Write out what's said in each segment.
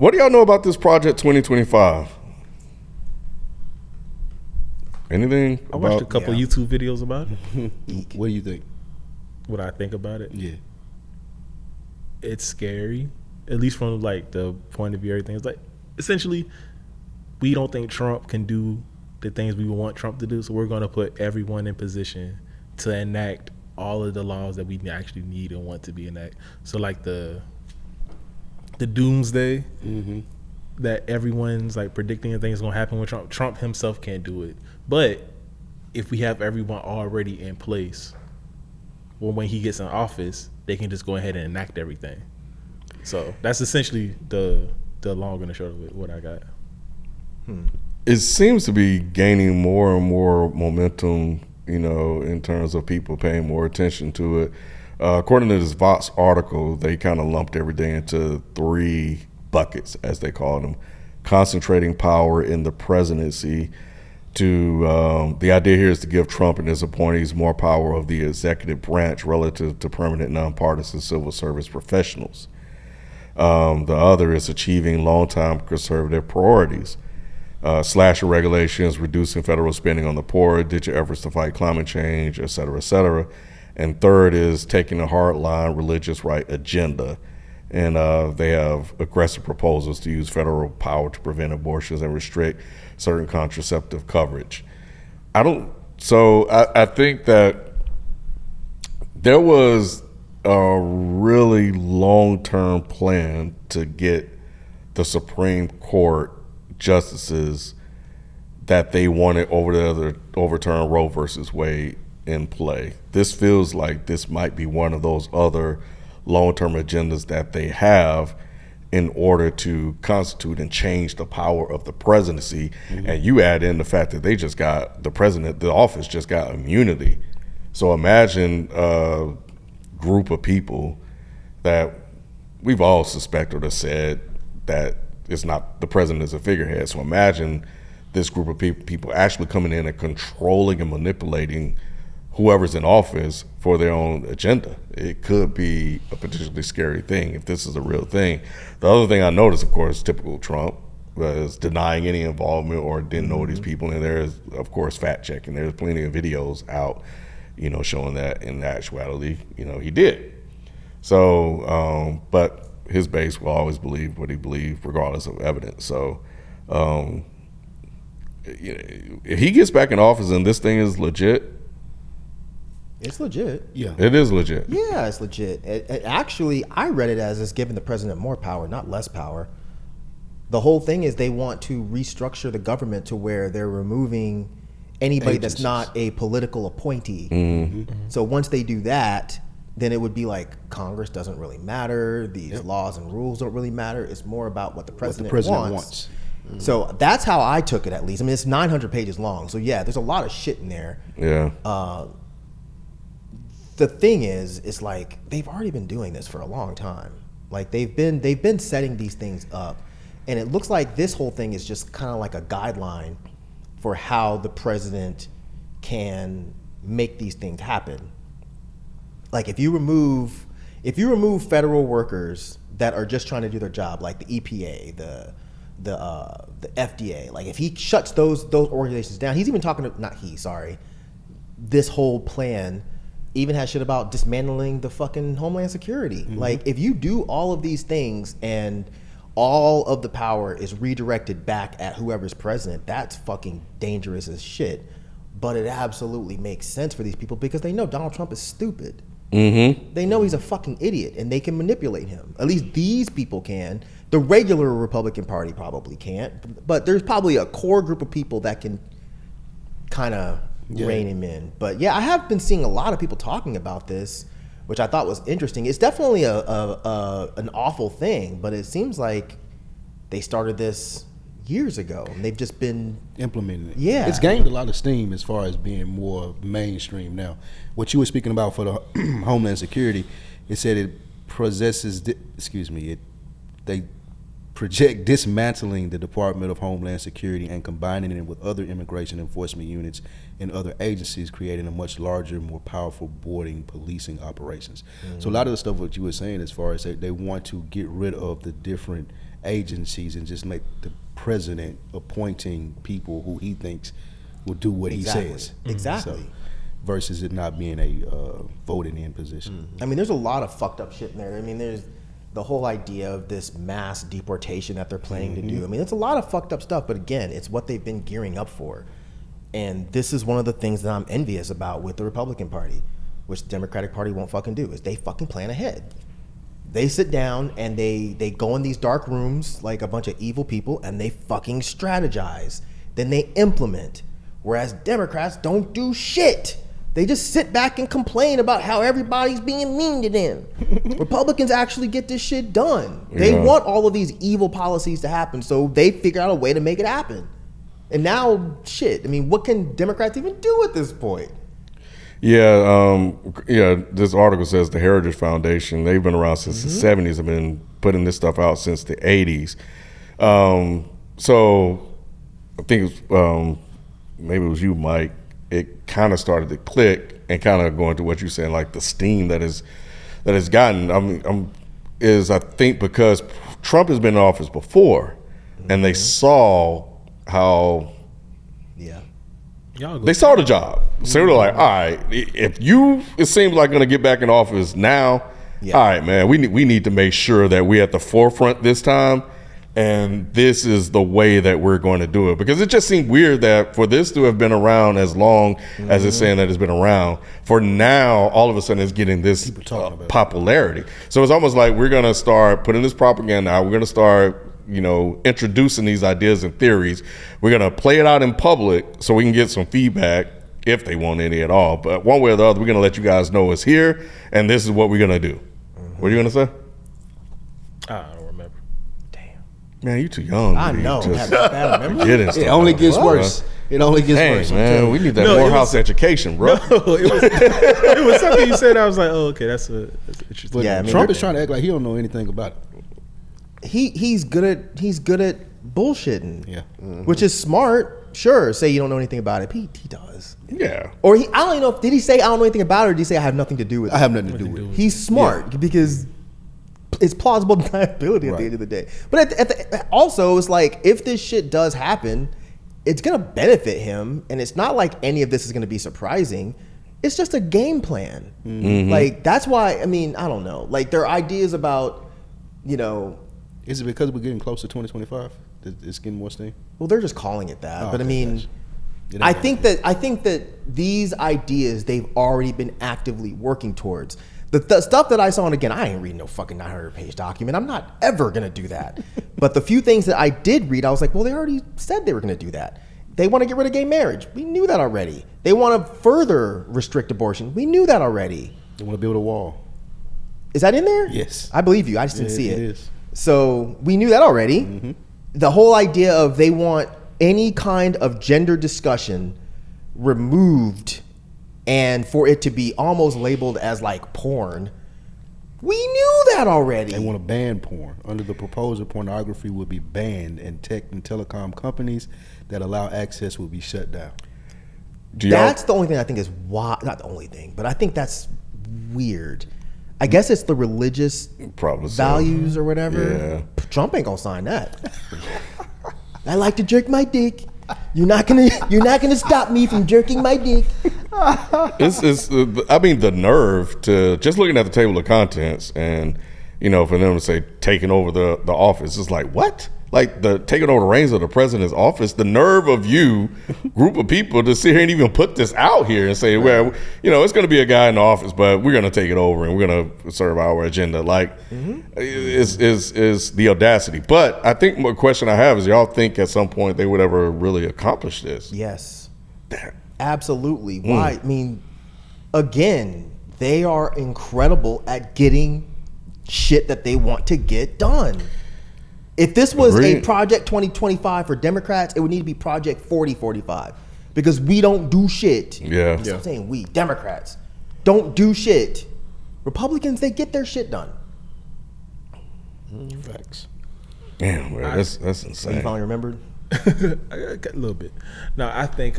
What do y'all know about this Project 2025? Anything? I watched a couple YouTube videos about it. What do you think? What I think about it? Yeah. It's scary, at least from like the point of view of everything. It's like essentially we don't think Trump can do the things we want Trump to do, so we're going to put everyone in position to enact all of the laws that we actually need and want to be enacted. So like the doomsday that everyone's like predicting things going to happen with Trump. Trump himself can't do it, but if we have everyone already in place, well, when he gets in office, they can just go ahead and enact everything. So that's essentially the long and the short of it, what I got. It seems to be gaining more and more momentum, you know, in terms of people paying more attention to it. According to this Vox article, they kind of lumped everything into 3 buckets, as they call them: concentrating power in the presidency. The idea here is to give Trump and his appointees more power of the executive branch relative to permanent nonpartisan civil service professionals. The other is achieving longtime conservative priorities. Slashing regulations, reducing federal spending on the poor, ditching efforts to fight climate change, et cetera, et cetera. And third is taking a hardline religious right agenda. And they have aggressive proposals to use federal power to prevent abortions and restrict certain contraceptive coverage. I think that there was a really long-term plan to get the Supreme Court justices that they wanted overturn Roe versus Wade in play. This feels like this might be one of those other long-term agendas that they have in order to constitute and change the power of the presidency. And you add in the fact that the office just got immunity. So imagine a group of people that we've all suspected or said that it's not the president as a figurehead. So imagine this group of people actually coming in and controlling and manipulating whoever's in office for their own agenda. It could be a particularly scary thing if this is a real thing. The other thing I noticed, of course, typical Trump, was denying any involvement or didn't know these people. And there is, of course, fact checking. There's plenty of videos out, you know, showing that in actuality, you know, he did. So, but his base will always believe what he believed, regardless of evidence. So, if he gets back in office and this thing is legit, it's legit. Yeah. It is legit. Yeah, it's legit. Actually, I read it as it's giving the president more power, not less power. The whole thing is they want to restructure the government to where they're removing anybody that's not a political appointee. So once they do that, then it would be like Congress doesn't really matter. These laws and rules don't really matter. It's more about what the president wants. So that's how I took it, at least. I mean, it's 900 pages long. So yeah, there's a lot of shit in there. Yeah. The thing is, it's like they've already been doing this for a long time. Like they've been setting these things up, and it looks like this whole thing is just kind of like a guideline for how the president can make these things happen. Like if you remove federal workers that are just trying to do their job, like the EPA, the FDA, like if he shuts those organizations down, he's even talking to this whole plan even has shit about dismantling the fucking Homeland Security. Like if you do all of these things and all of the power is redirected back at whoever's president, that's fucking dangerous as shit. But it absolutely makes sense for these people because they know Donald Trump is stupid. They know he's a fucking idiot and they can manipulate him. At least these people can. The regular Republican Party probably can't, but there's probably a core group of people that can kind of rein him in. But yeah, I have been seeing a lot of people talking about this, which I thought was interesting. It's definitely an awful thing, but it seems like they started this years ago and they've just been implementing it. Yeah, it's gained a lot of steam as far as being more mainstream now. What you were speaking about for the Homeland Security, it said it possesses they project dismantling the Department of Homeland Security and combining it with other immigration enforcement units and other agencies, creating a much larger, more powerful boarding policing operations. So a lot of the stuff what you were saying as far as they want to get rid of the different agencies and just make the president appointing people who he thinks will do what he says. Exactly. So, versus it not being a voted in position. I mean, there's a lot of fucked up shit in there. I mean, there's the whole idea of this mass deportation that they're planning to do. I mean, it's a lot of fucked up stuff, but again, it's what they've been gearing up for. And this is one of the things that I'm envious about with the Republican Party, which the Democratic Party won't fucking do, is they fucking plan ahead. They sit down and they go in these dark rooms like a bunch of evil people and they fucking strategize. Then they implement. Whereas Democrats don't do shit. They just sit back and complain about how everybody's being mean to them. Republicans actually get this shit done. They want all of these evil policies to happen, so they figure out a way to make it happen. And now, shit, I mean, what can Democrats even do at this point? Yeah, this article says the Heritage Foundation, they've been around since the 70s, have been putting this stuff out since the 80s. So I think maybe it was you, Mike, it kind of started to click and kind of going to what you're saying, like the steam that is gotten. I think because Trump has been in office before, and they saw how they saw the job. So they were like, all right, if it seems like going to get back in office now, all right, man, we need to make sure that we're at the forefront this time. And this is the way that we're going to do it, because it just seemed weird that for this to have been around as long as it's saying that it's been around, for now all of a sudden it's getting this popularity. So it's almost like we're going to start putting this propaganda out. We're going to start, introducing these ideas and theories. We're going to play it out in public so we can get some feedback if they want any at all. But one way or the other, we're going to let you guys know it's here and this is what we're going to do. What are you going to say? I don't remember. Man, you too young. I know. It only gets worse. It only gets worse. Man, we need that Morehouse education, bro. No, it was something you said. I was like, oh, okay, that's interesting. Yeah, Trump is trying to act like he don't know anything about it. He's good at bullshitting. Yeah, which is smart. Sure, say you don't know anything about it. He does. Yeah. Or I don't even know. Did he say I don't know anything about it, or did he say I have nothing to do with it? I have nothing to do with it. He's smart because it's plausible deniability at the end of the day. But also, it's like, if this shit does happen, it's going to benefit him. And it's not like any of this is going to be surprising. It's just a game plan. Like, that's why, I mean, I don't know. Like, there are ideas about, Is it because we're getting close to 2025? It's getting more steam? Well, they're just calling it that. But okay, I mean, I think that these ideas, they've already been actively working towards. The stuff that I saw, and again, I ain't reading no fucking 900-page document. I'm not ever going to do that. But the few things that I did read, I was like, well, they already said they were going to do that. They want to get rid of gay marriage. We knew that already. They want to further restrict abortion. We knew that already. They want to build a wall. Is that in there? Yes. I believe you. I just didn't see it. It is. So we knew that already. The whole idea of they want any kind of gender discussion removed and for it to be almost labeled as like porn, we knew that already. They want to ban porn. Under the proposal, pornography will be banned, and tech and telecom companies that allow access will be shut down. That's the only thing I think is not the only thing, but I think that's weird. I guess it's the religious values or whatever. Yeah. Trump ain't gonna sign that. I like to jerk my dick. You're not gonna stop me from jerking my dick. I mean, the nerve to just looking at the table of contents and for them to say taking over the office, it's like, what? Like the taking over the reins of the president's office, the nerve of you, group of people, to sit here and even put this out here and say, well, it's going to be a guy in the office, but we're going to take it over and we're going to serve our agenda. Like, is the audacity. But I think the question I have is, y'all think at some point they would ever really accomplish this? Yes, absolutely. Why? I mean, again, they are incredible at getting shit that they want to get done. If this was a Project 2025 for Democrats, it would need to be Project 4045 because we don't do shit. Yeah. I'm saying we, Democrats, don't do shit. Republicans, they get their shit done. Facts. Damn, man, that's insane. You finally remembered? A little bit. No, I think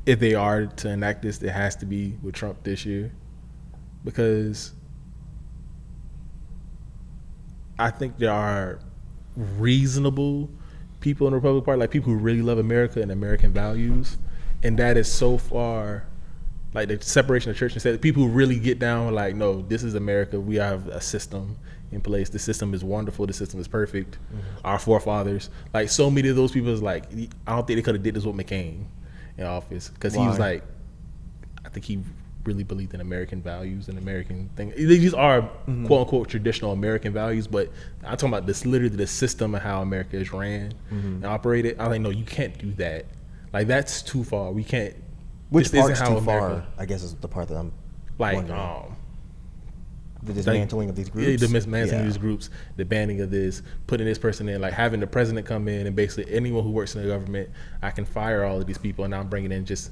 if they are to enact this, it has to be with Trump this year because I think there are reasonable people in the Republican Party, like people who really love America and American values, and that is so far, like the separation of church and state. People who really get down, like, no, this is America. We have a system in place. The system is wonderful. The system is perfect. Our forefathers, like so many of those people, is like, I don't think they could have did this with McCain in office, because he was like, I think he really believed in American values and American thing. These are quote unquote traditional American values, but I'm talking about this, literally the system of how America is ran and operated. I'm like, no, you can't do that. Like, that's too far. We can't. Which this part's isn't too how far? America, I guess is the part that I'm like, wondering. The dismantling of these groups. Yeah, the dismantling of these groups, the banning of this, putting this person in, like having the president come in and basically anyone who works in the government, I can fire all of these people, and now I'm bringing in just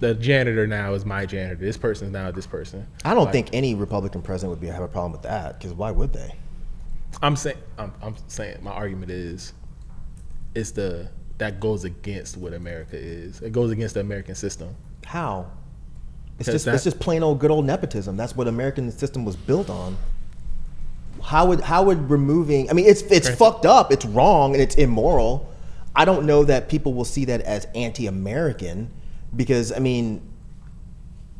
the janitor now is my janitor. This person is now this person. I don't think any Republican president would have a problem with that, because why would they? I'm saying my argument is, it's that goes against what America is. It goes against the American system. How? It's just plain old good old nepotism. That's what American system was built on. How would removing? I mean, it's fucked up. It's wrong and it's immoral. I don't know that people will see that as anti-American, because I mean,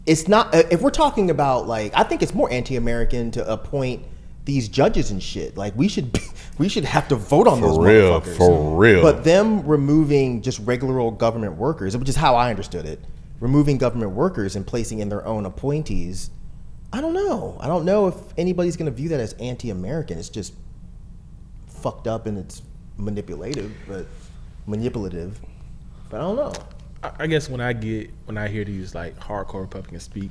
it's not. If we're talking about, like, I think it's more anti-American to appoint these judges and shit. Like, we should have to vote on those motherfuckers. For real. But them removing just regular old government workers, which is how I understood it, removing government workers and placing in their own appointees, I don't know. I don't know if anybody's going to view that as anti-American. It's just fucked up and it's manipulative. But I don't know. I guess when I hear these like hardcore Republicans speak,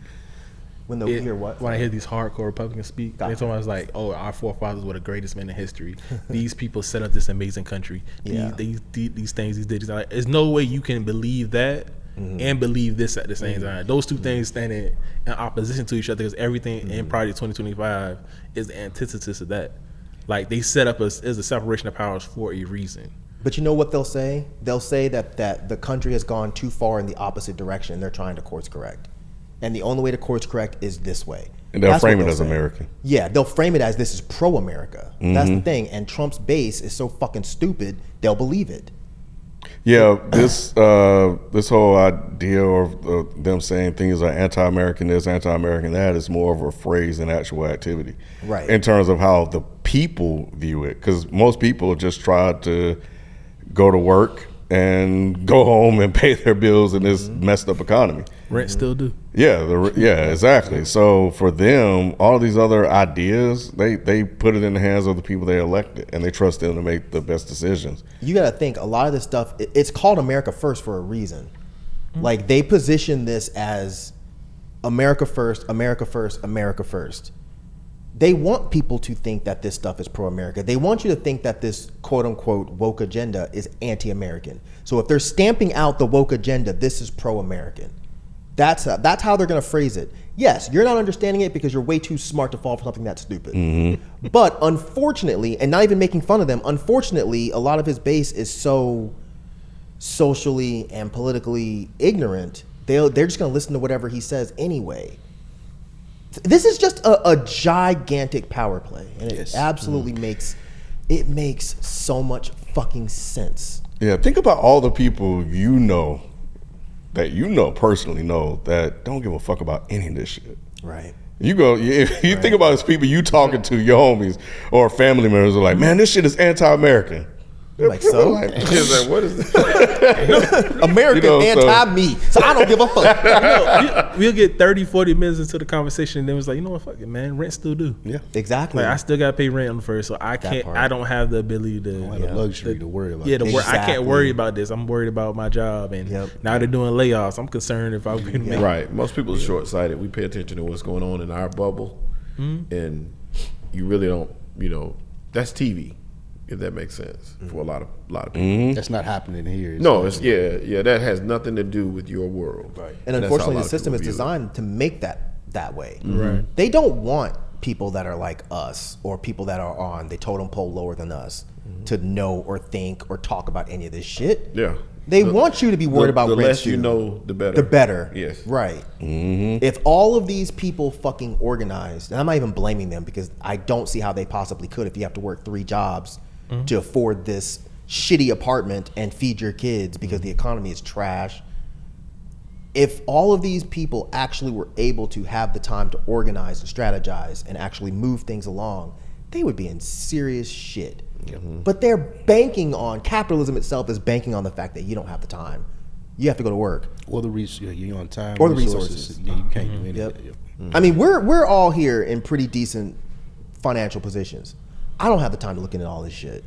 When I hear these hardcore Republicans speak, they told me, I was like, oh, our forefathers were the greatest men in history. These people set up this amazing country. Yeah. These things, these digits. Like, there's no way you can believe that and believe this at the same time. Those two things stand in opposition to each other, because everything in Project 2025 is the antithesis of that. Like, they set up as a separation of powers for a reason. But you know what they'll say? They'll say that the country has gone too far in the opposite direction and they're trying to course correct. And the only way to course correct is this way. And they'll frame it as say. American. Yeah, they'll frame it as this is pro-America. That's the thing. And Trump's base is so fucking stupid, they'll believe it. Yeah, this whole idea of them saying things are anti-American this, anti-American that is more of a phrase than actual activity. Right. In terms of how the people view it. Because most people just try to go to work and go home and pay their bills in this messed up economy. Rent still do. Yeah, exactly. So for them, all these other ideas, they put it in the hands of the people they elected, and they trust them to make the best decisions. You got to think, a lot of this stuff, it's called America First for a reason. Like, they position this as America First, America First, America First. They want people to think that this stuff is pro-America. They want you to think that this quote-unquote woke agenda is anti-American. So if they're stamping out the woke agenda, this is pro-American. That's how they're going to phrase it. Yes, you're not understanding it because you're way too smart to fall for something that stupid. But unfortunately, and not even making fun of them, unfortunately, a lot of his base is so socially and politically ignorant, they're just going to listen to whatever he says anyway. This is just a gigantic power play, and it absolutely makes so much fucking sense. Yeah, think about all the people that personally know that don't give a fuck about any of this shit. Right. You think about these people you talking to, your homies or family members are like, man, this shit is anti-American. Like, so? Like, what is this? American anti-me, so I don't give a fuck. We'll get 30, 40 minutes into the conversation, and then it's like, you know what, fuck it, man, rent still due. Yeah, exactly. Like, I still got to pay rent on the first, so I can't. I don't have the ability to. I don't have the luxury to worry about. Yeah, Exactly. I can't worry about this. I'm worried about my job, and now they're doing layoffs. I'm concerned if I'm being right. Most people are short-sighted. We pay attention to what's going on in our bubble, and you really don't. That's TV. If that makes sense for a lot of people. That's not happening here. No, it's that has nothing to do with your world. Right. And unfortunately, the system is designed to make that way. Right. They don't want people that are like us or people that are on the totem pole lower than us to know or think or talk about any of this shit. Yeah. They want you to be worried about the rent less too. you know, the better. The better. Yes. Right. If all of these people fucking organized, and I'm not even blaming them because I don't see how they possibly could if you have to work 3 jobs to afford this shitty apartment and feed your kids because the economy is trash. If all of these people actually were able to have the time to organize and strategize and actually move things along, they would be in serious shit. But they're banking on, capitalism itself is banking on the fact that you don't have the time. You have to go to work. Or you're on time. Or the resources. Yeah, you can't do anything. Yep. I mean, we're all here in pretty decent financial positions. I don't have the time to look into all this shit.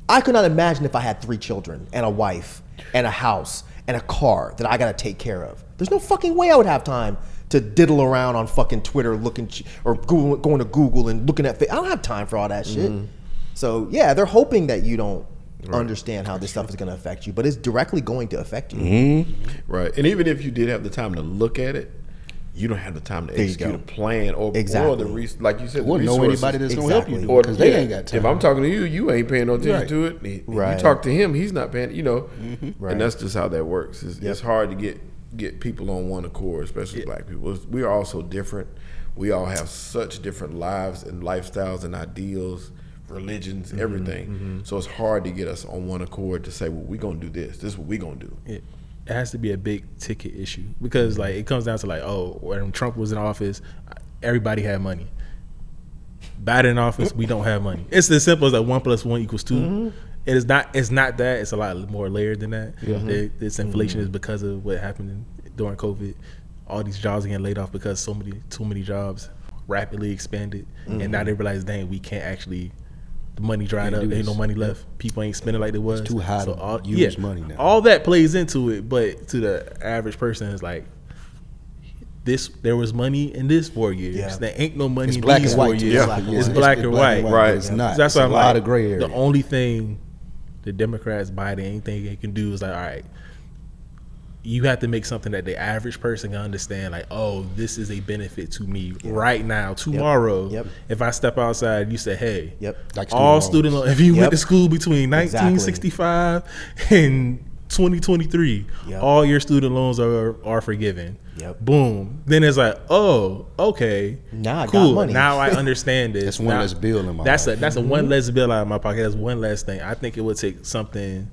I could not imagine if I had 3 children and a wife and a house and a car that I gotta take care of. There's no fucking way I would have time to diddle around on fucking Twitter looking or going to Google and looking at. I don't have time for all that shit. So yeah, they're hoping that you don't understand how this stuff is going to affect you, but it's directly going to affect you. Right. And even if you did have the time to look at it, you don't have the time to execute a plan or the like you said, Or the know resources. anybody that's going to help you Or because they ain't got time. If I'm talking to you, you ain't paying no attention Right. to it. Right. You talk to him, he's not paying. You know, Right. and that's just how that works. It's hard to get people on one accord, especially black people. We are all so different. We all have such different lives and lifestyles and ideals, religions, everything. So it's hard to get us on one accord to say, well, we're gonna do this. This is what we're gonna do. It has to be a big ticket issue because like it comes down to like, oh, when Trump was in office, everybody had money. Biden in office, we don't have money. It's as simple as like 1 + 1 = 2. It is not. It's not that. It's a lot more layered than that. This inflation is because of what happened during COVID. All these jobs are getting laid off because too many jobs rapidly expanded, and now they realize, dang, we can't actually. The money dried up. There ain't no money left. People ain't spending like they was. It's too high to use money now. All that plays into it, but to the average person, it's like this. There was money in this 4 years. Yeah. There ain't no money It's in black these and white. 4 years. Yeah. It's black and white. Right. It's not. That's It's why a I'm lot like, of gray area. the only thing the Democrats, Biden, anything they can do is like, all right, you have to make something that the average person can understand. Like, oh, this is a benefit to me right now. Tomorrow, if I step outside, you say, hey, Like all student student loans. If you went Yep. to school between 1965 and 2023, all your student loans are forgiven. Boom. Then it's like, oh, okay, Now I cool. got money. Now I understand this. That's one Now- less bill in my That's life. a one less bill out of my pocket. That's one less thing. I think it would take something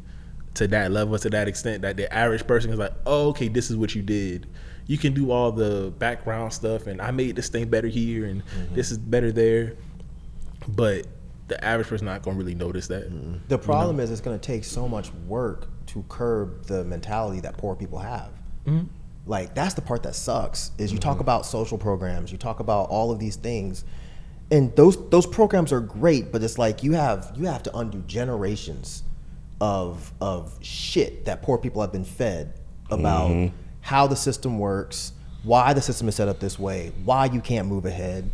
to that level, to that extent, that the average person is like, oh, okay, this is what you did. You can do all the background stuff, and I made this thing better here, and this is better there. But the average person not gonna really notice that. The problem is it's going to take so much work to curb the mentality that poor people have. Like that's the part that sucks. Is you talk about social programs, you talk about all of these things, and those programs are great, but it's like you have to undo generations of shit that poor people have been fed about how the system works, why the system is set up this way, why you can't move ahead.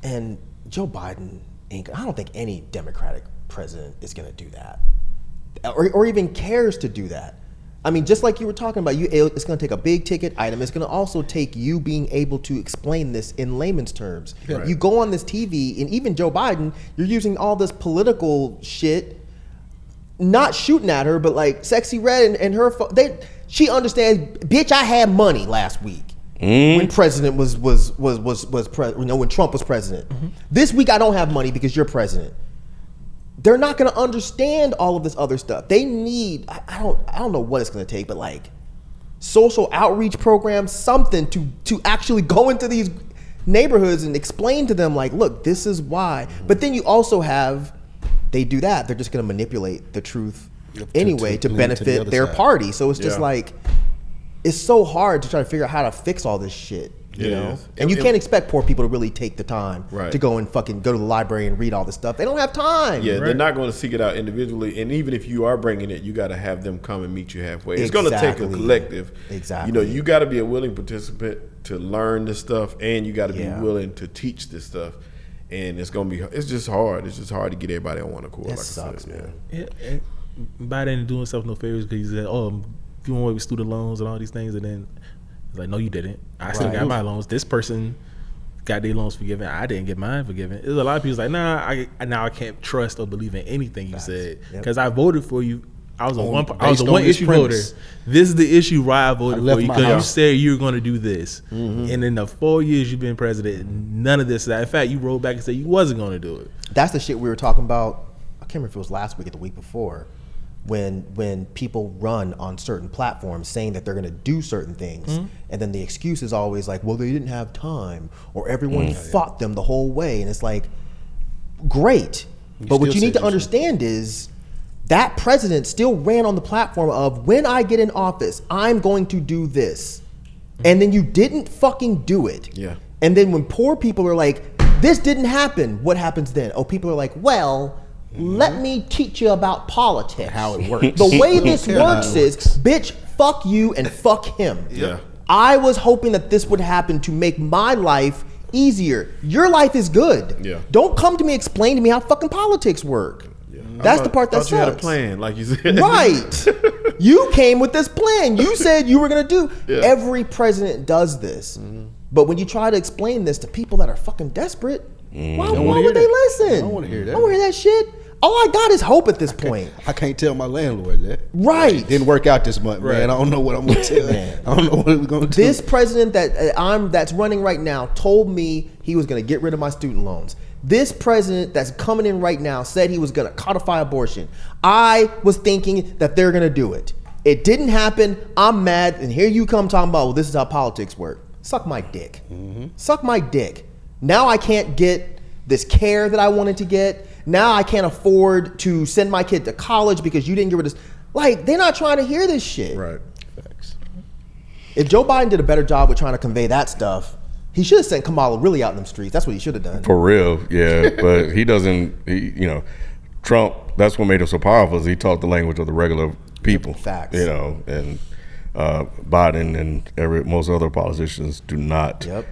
And Joe Biden I don't think any Democratic president is going to do that, or even cares to do that. I mean, just like you were talking about, it's going to take a big ticket item. It's going to also take you being able to explain this in layman's terms. Right. You go on this TV, and even Joe Biden, you're using all this political shit, not shooting at her, but like Sexy Red and her. She understands. Bitch, I had money last week when president when Trump was president. This week I don't have money because you're president. They're not going to understand all of this other stuff. They need, I don't know what it's going to take, but like social outreach programs, something to actually go into these neighborhoods and explain to them like, look, this is why. But then you also have, they do that. They're just going to manipulate the truth anyway to benefit their party. So it's just like, it's so hard to try to figure out how to fix all this shit. You know, and you can't expect poor people to really take the time to go and fucking go to the library and read all this stuff. They don't have time. Yeah, they're not going to seek it out individually. And even if you are bringing it, you got to have them come and meet you halfway. It's going to take a collective. Exactly. You know, you got to be a willing participant to learn this stuff, and you got to be willing to teach this stuff. And it's going to be, it's just hard. It's just hard to get everybody on one accord. That like sucks, I said. man. Yeah, and Biden ain't doing himself no favors because he said, "Oh, I'm doing away with student loans and all these things," and then it's like, "No, you didn't. I still got my loans." This person got their loans forgiven. I didn't get mine forgiven. There's a lot of people like, nah, I can't trust or believe in anything you said because I voted for you. I was a one issue voter. This is the issue why I voted for you because you said you were going to do this, and in the 4 years you've been president, none of this. In fact, you rolled back and said you wasn't going to do it. That's the shit we were talking about. I can't remember if it was last week or the week before, when people run on certain platforms saying that they're going to do certain things, and then the excuse is always like, well, they didn't have time, or everyone fought them the whole way, and it's like, great, but what you need to understand is that president still ran on the platform of, when I get in office, I'm going to do this. And then you didn't fucking do it. Yeah. And then when poor people are like, this didn't happen, what happens then? Oh, people are like, well, let me teach you about politics. How it works. The way this works is, bitch, fuck you and fuck him. Yeah. I was hoping that this would happen to make my life easier. Your life is good. Yeah. Don't come to me, explain to me how fucking politics work. That's the part that sucks. You had a plan, like you said. Right. You came with this plan. You said you were going to do. Yeah. Every president does this. But when you try to explain this to people that are fucking desperate, why would they listen? I don't want to hear that. I don't want to hear that shit. All I got is hope at this point. I can't tell my landlord that. Right. It didn't work out this month, man. I don't know what I'm going to tell him. I don't know what we're going to do. This president that's running right now told me he was going to get rid of my student loans. This president that's coming in right now said he was going to codify abortion. I was thinking that they're going to do it. It didn't happen. I'm mad. And here you come talking about, well, this is how politics work. Suck my dick. Suck my dick. Now I can't get this care that I wanted to get. Now I can't afford to send my kid to college because you didn't get rid of this. Like, they're not trying to hear this shit. Right. Facts. If Joe Biden did a better job with trying to convey that stuff, he should have sent Kamala really out in them streets. That's what he should have done. For real, yeah. But he doesn't, Trump, that's what made him so powerful is he talked the language of the regular people. Facts. And Biden and most other politicians do not. Yep.